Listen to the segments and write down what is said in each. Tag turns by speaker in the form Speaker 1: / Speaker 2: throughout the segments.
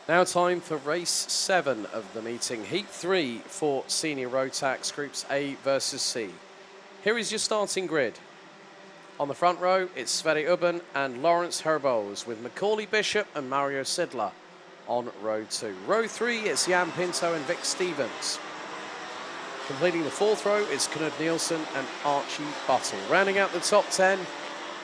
Speaker 1: Now time for race 7 of the meeting. Heat 3 for senior road tax groups A versus C. Here is your starting grid. On the front row, it's Sverre Ubben and Lawrence Herbos with Macaulay Bishop and Mario Sidler on row 2. Row 3, it's Jan Pinto and Vic Stevens. Completing the 4th row, it's Knud Nielsen and Archie Buttle. Rounding out the top 10,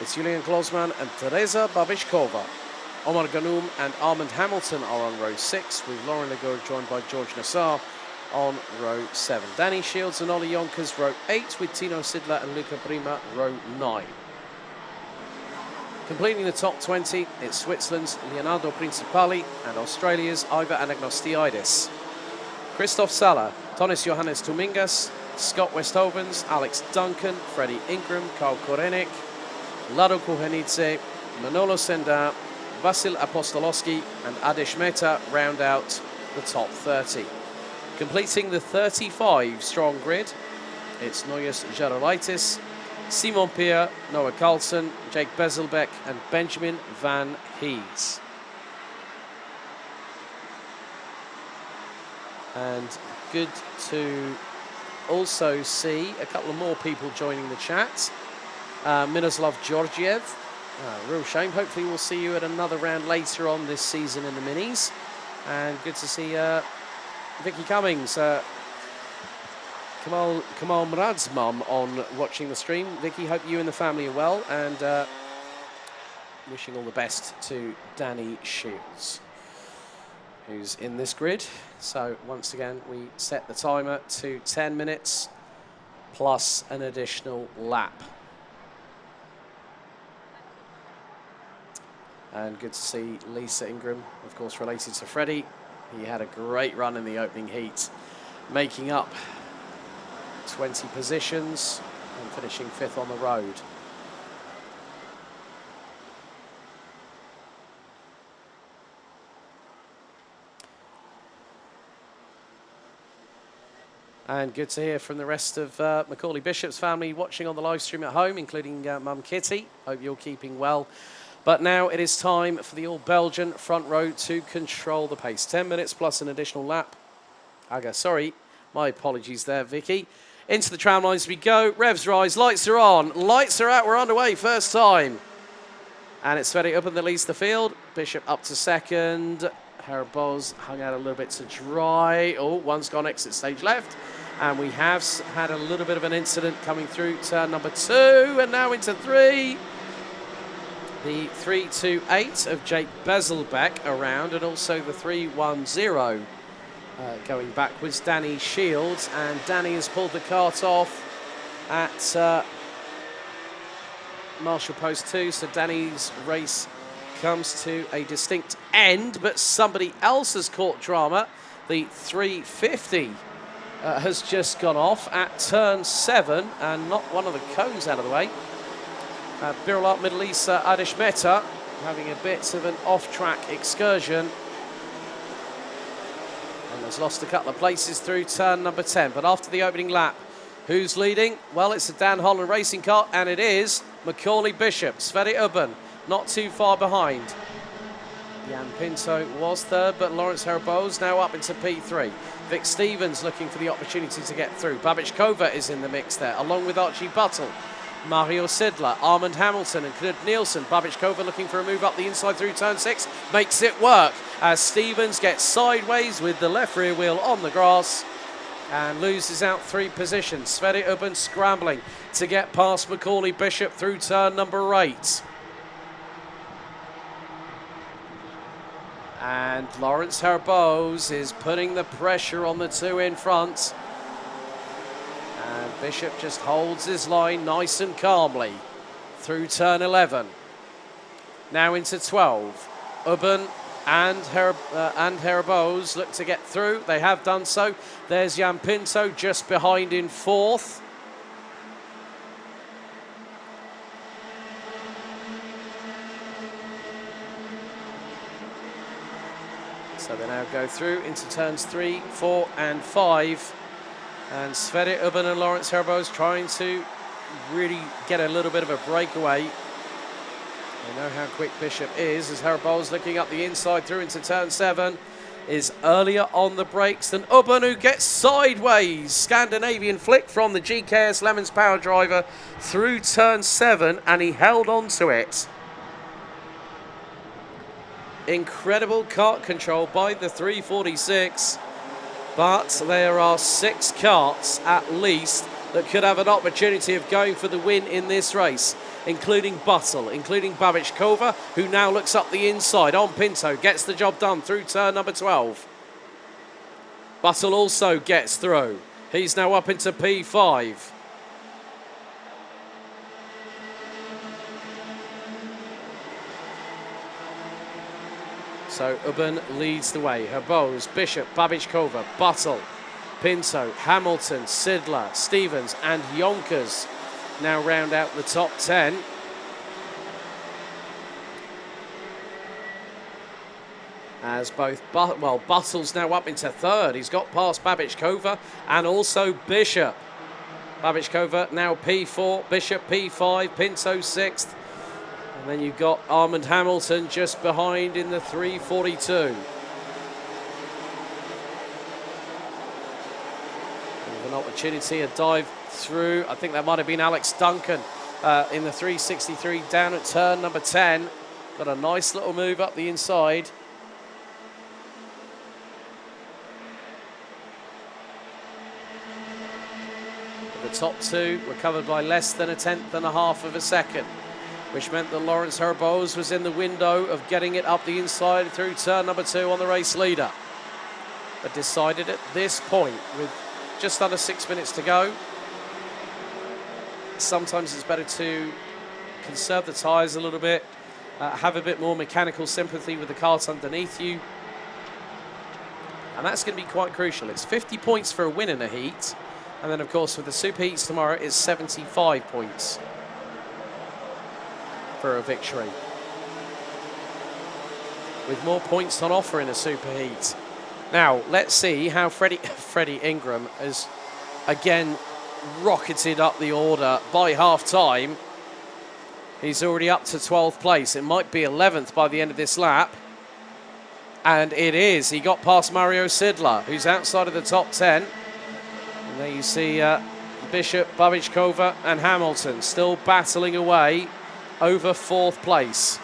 Speaker 1: it's Julian Glosman and Teresa Babišková. Omar Ganoum and Armand Hamilton are on row 6, with Lauren Legault joined by George Nassar on row 7. Danny Shields and Ollie Yonkers row 8, with Tino Sidler and Luca Prima row 9. Completing the top 20, it's Switzerland's Leonardo Principali and Australia's Iva Anagnostiidis. Christoph Sala, Tonis Johannes Tumingas, Scott Westhovens, Alex Duncan, Freddie Ingram, Karl Korenik, Lado Kuhenidze, Manolo Senda, Vasil Apostolowski and Adish Mehta round out the top 30. Completing the 35-strong grid, it's Noyes Jarolaitis, Simon Pierre, Noah Carlson, Jake Bezelbeck and Benjamin Van Hees. And good to also see a couple of more people joining the chat. Miroslav Georgiev. Real shame. Hopefully we'll see you at another round later on this season in the minis. And good to see Vicky Cummings, Kamal Murad's mum on watching the stream. Vicky, hope you and the family are well, and wishing all the best to Danny Shields, who's in this grid. So once again, we set the timer to 10 minutes plus an additional lap. And good to see Lisa Ingram, of course related to Freddie. He had a great run in the opening heat, making up 20 positions and finishing 5th on the road. And good to hear from the rest of Macaulay Bishop's family watching on the live stream at home, including Mum Kitty. Hope you're keeping well. But now it is time for the all-Belgian front row to control the pace. 10 minutes plus an additional lap. Sorry, my apologies there, Vicky. Into the tram lines we go. Revs rise, lights are on, lights are out, we're underway, first time. And it's Sverre Ubben that leads the field. Bishop up to 2nd. Herbos hung out a little bit to dry. Oh, one's gone exit stage left. And we have had a little bit of an incident coming through turn number 2 and now into 3. The 3-2-8 of Jake Bezelbeck around, and also the 3-1-0 going backwards, Danny Shields. And Danny has pulled the cart off at Marshall Post 2, so Danny's race comes to a distinct end, but somebody else has caught drama. The 350 has just gone off at turn 7 and knocked one of the cones out of the way. Birla Middle East Adish Mehta having a bit of an off-track excursion and has lost a couple of places through turn number 10. But after the opening lap, who's leading? Well, it's a Dan Holland racing car, and it is Macaulay Bishop. Sverre Ubben not too far behind. Jan Pinto was 3rd, but Lawrence Herbos now up into P3. Vic Stevens looking for the opportunity to get through. Babišková is in the mix there, along with Archie Buttle, Mario Sidler, Armand Hamilton and Knud Nielsen. Babišková looking for a move up the inside through turn 6. Makes it work as Stevens gets sideways with the left rear wheel on the grass and loses out 3 positions. Sverre Ubben scrambling to get past Macaulay Bishop through turn number 8. And Lawrence Herbos is putting the pressure on the 2 in front. And Bishop just holds his line nice and calmly through turn 11. Now into 12. Ubben and Herbos look to get through. They have done so. There's Jan Pinto just behind in 4th. So they now go through into turns 3, 4 and 5. And Sverre Ubben and Lawrence Herbos trying to really get a little bit of a breakaway They know how quick Bishop is, as Herbold's looking up the inside through into turn 7. Is earlier on the brakes than Ubben, who gets sideways. Scandinavian flick from the GKS Lemons power driver through turn 7, and he held on to it. Incredible kart control by the 346, but there are 6 karts at least that could have an opportunity of going for the win in this race, including Buttle, including Babichkova, who now looks up the inside on Pinto, gets the job done through turn number 12. Buttle also gets through. He's now up into P5. So Ubben leads the way. Herboz, Bishop, Babichkova, Buttle, Pinto, Hamilton, Sidler, Stevens and Yonkers now round out the top 10. As Buttle's now up into 3rd. He's got past Babichkova and also Bishop. Babichkova now P4, Bishop P5, Pinto 6th. And then you've got Armand Hamilton just behind in the 342. An opportunity, a dive through. I think that might have been Alex Duncan in the 363 down at turn number 10. Got a nice little move up the inside. The top 2 were covered by less than a 1/10 and a half of a second, which meant that Lawrence Herboz was in the window of getting it up the inside through turn number 2 on the race leader. But decided at this point, with just under 6 minutes to go, sometimes it's better to conserve the tyres a little bit, have a bit more mechanical sympathy with the cart underneath you. And that's going to be quite crucial. It's 50 points for a win in a heat. And then, of course, with the super heats tomorrow, it's 75 points for a victory, with more points on offer in a super heat. Now, let's see how Freddie Ingram has again rocketed up the order by half-time. He's already up to 12th place. It might be 11th by the end of this lap. And it is. He got past Mario Sidler, who's outside of the top 10. And there you see Bishop, Babichkova and Hamilton still battling away over 4th place.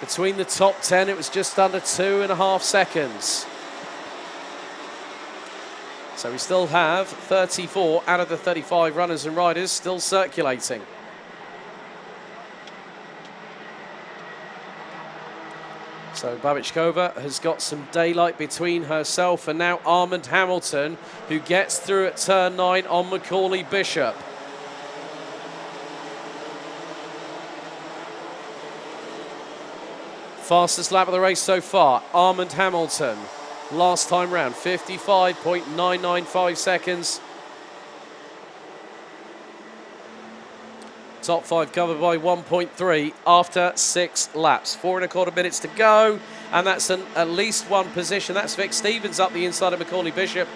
Speaker 1: Between the top 10, it was just under 2.5 seconds. So we still have 34 out of the 35 runners and riders still circulating. So Babichkova has got some daylight between herself and now Armand Hamilton, who gets through at turn 9 on Macaulay Bishop. Fastest lap of the race so far, Armand Hamilton. Last time round, 55.995 seconds. Top 5 covered by 1.3 after 6 laps. 4.25 minutes to go, and that's at least one position. That's Vic Stevens up the inside of Macaulay Bishop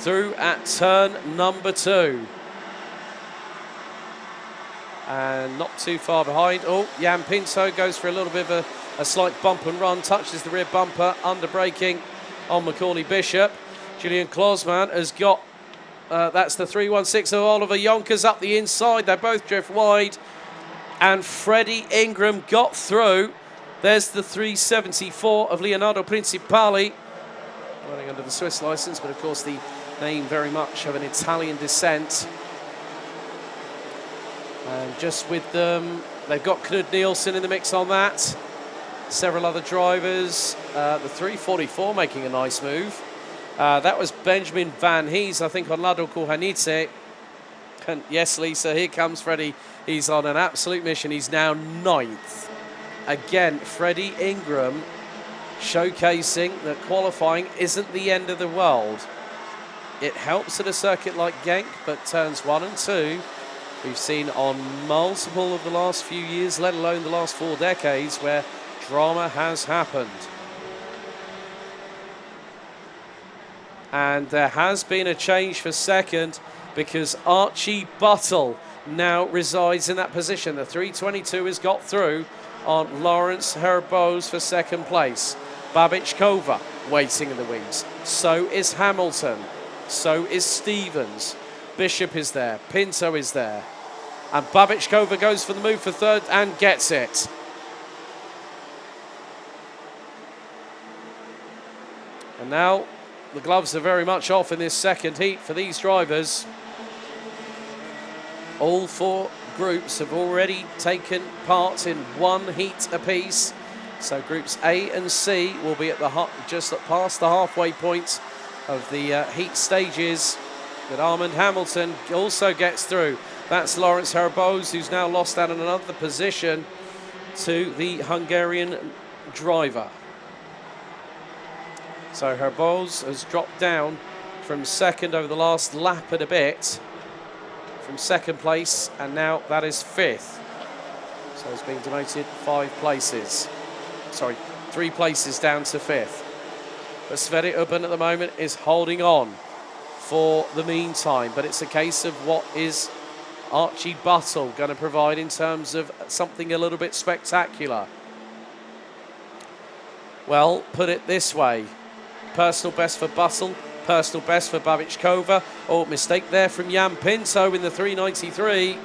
Speaker 1: through at turn number 2. And not too far behind. Oh, Jan Pinto goes for a little bit of a slight bump and run, touches the rear bumper, under braking on Macaulay Bishop. Julian Klosman has got, that's the 316 of Oliver Yonkers up the inside. They both drift wide. And Freddie Ingram got through. There's the 374 of Leonardo Principali, running under the Swiss license, but of course the name very much of an Italian descent. And just with them, they've got Knud Nielsen in the mix on that. Several other drivers. The 344 making a nice move. That was Benjamin Van Hees, I think, on Lado Kohanidze. And yes, Lisa, here comes Freddie. He's on an absolute mission. He's now 9th. Again, Freddie Ingram showcasing that qualifying isn't the end of the world. It helps at a circuit like Genk, but turns 1 and 2, we've seen on multiple of the last few years, let alone the last 4 decades, where drama has happened. And there has been a change for second, because Archie Buttle now resides in that position. The 322 has got through on Lawrence Herbose for second place. Babichkova waiting in the wings. So is Hamilton. So is Stevens. Bishop is there. Pinto is there. And Babichkova goes for the move for third and gets it. And now the gloves are very much off in this second heat for these drivers. All four groups have already taken part in one heat apiece. So groups A and C will be at the just past the halfway point of the heat stages. But Armand Hamilton also gets through. That's Lawrence Herbose, who's now lost out in another position to the Hungarian driver. So Herbose has dropped down from second over the last lap and a bit, from second place, and now that is fifth. So he's been demoted 5 places. Sorry, 3 places down to fifth. But Sverre Ubben at the moment is holding on for the meantime, but it's a case of what is Archie Buttle going to provide in terms of something a little bit spectacular. Well, put it this way. Personal best for Buttle, personal best for Babichkova. Oh, mistake there from Jan Pinto in the 393.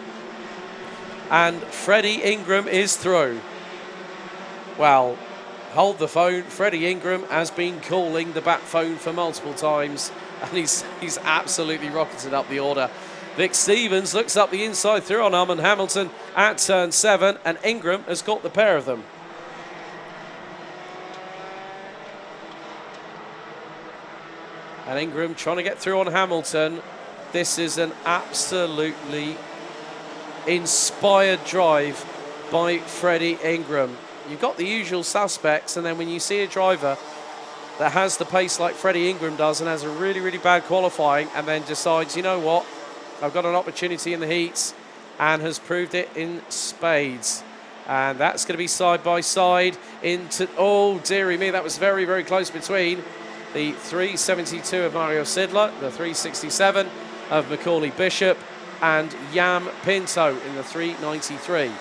Speaker 1: And Freddie Ingram is through. Well, hold the phone. Freddie Ingram has been calling the bat phone for multiple times, and he's absolutely rocketed up the order. Vic Stevens looks up the inside through on Armand Hamilton at turn 7, and Ingram has got the pair of them. And Ingram trying to get through on Hamilton. This is an absolutely inspired drive by Freddie Ingram. You've got the usual suspects, and then when you see a driver that has the pace like Freddie Ingram does and has a really, really bad qualifying and then decides, you know what, I've got an opportunity in the heats, and has proved it in spades. And that's going to be side by side into, oh dearie me, that was very, very close between the 372 of Mario Sidler, the 367 of Macaulay Bishop, and Jan Pinto in the 393.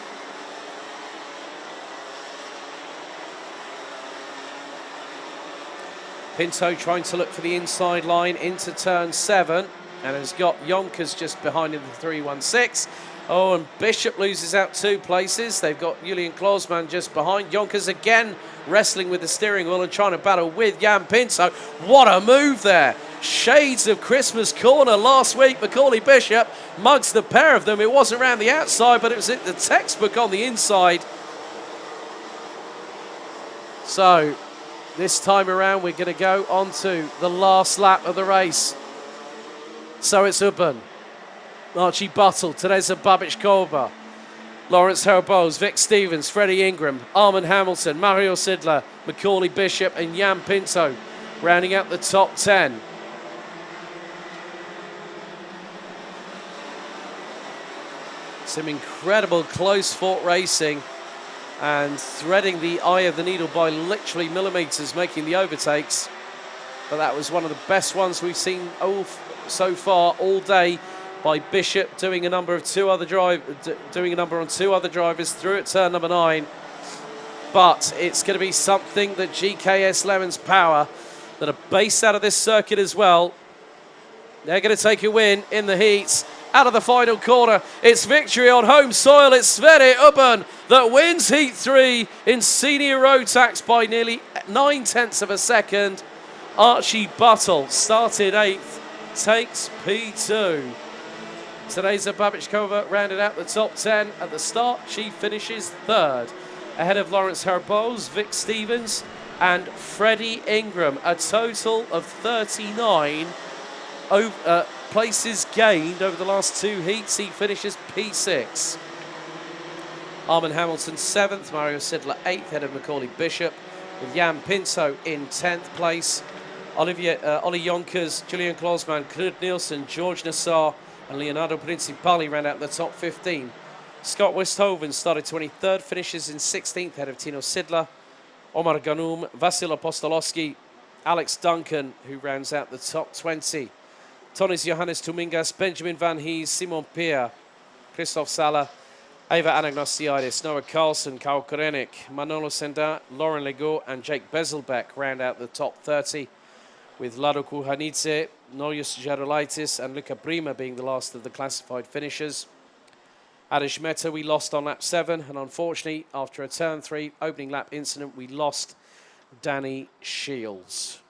Speaker 1: Pinto trying to look for the inside line into turn 7, and has got Yonkers just behind in the 316. Oh, and Bishop loses out 2 places. They've got Julian Klausmann just behind. Yonkers again wrestling with the steering wheel and trying to battle with Jan Pinto. What a move there. Shades of Christmas corner last week. Macaulay Bishop mugs the pair of them. It wasn't around the outside, but it was the textbook on the inside. So this time around, we're going to go on to the last lap of the race. So it's Ubben, Archie Buttle, Teresa Babichkova, Lawrence Herbose, Vic Stevens, Freddie Ingram, Armand Hamilton, Mario Sidler, Macaulay Bishop and Jan Pinto rounding out the top 10. Some incredible close-fought racing and threading the eye of the needle by literally millimetres, making the overtakes. But that was one of the best ones we've seen so far all day, by Bishop doing a number on 2 other drivers through at turn number 9. But it's going to be something that GKS Lemons Power, that are based out of this circuit as well, they're going to take a win in the heats. Out of the final corner, it's victory on home soil. It's Sverre Ubben that wins Heat 3 in senior road tax by nearly 9/10 of a second. Archie Buttle started 8th, takes P2. Teresa Babichkova rounded out the top 10 at the start. She finishes 3rd, ahead of Lawrence Herbose, Vic Stevens and Freddie Ingram. A total of 39 places gained over the last 2 heats. He finishes P6. Armand Hamilton 7th, Mario Sidler 8th, ahead of Macaulay Bishop, with Jan Pinto in 10th place. Ollie Yonkers, Julian Klausmann, Knud Nielsen, George Nassar and Leonardo Principali round out the top 15. Scott Westhoven started 23rd, finishes in 16th, ahead of Tino Sidler, Omar Ganoum, Vasil Apostolowski, Alex Duncan, who rounds out the top 20. Tonis Johannes Tumingas, Benjamin Van Hees, Simon Pierre, Christoph Sala, Eva Anagnostiidis, Noah Carlson, Karl Korenik, Manolo Senda, Lauren Legault and Jake Bezelbeck round out the top 30, with Lado Kuhanidze, Norius Gerolaitis and Luca Prima being the last of the classified finishers. Adish Mehta we lost on lap 7, and unfortunately, after a turn 3 opening lap incident, we lost Danny Shields.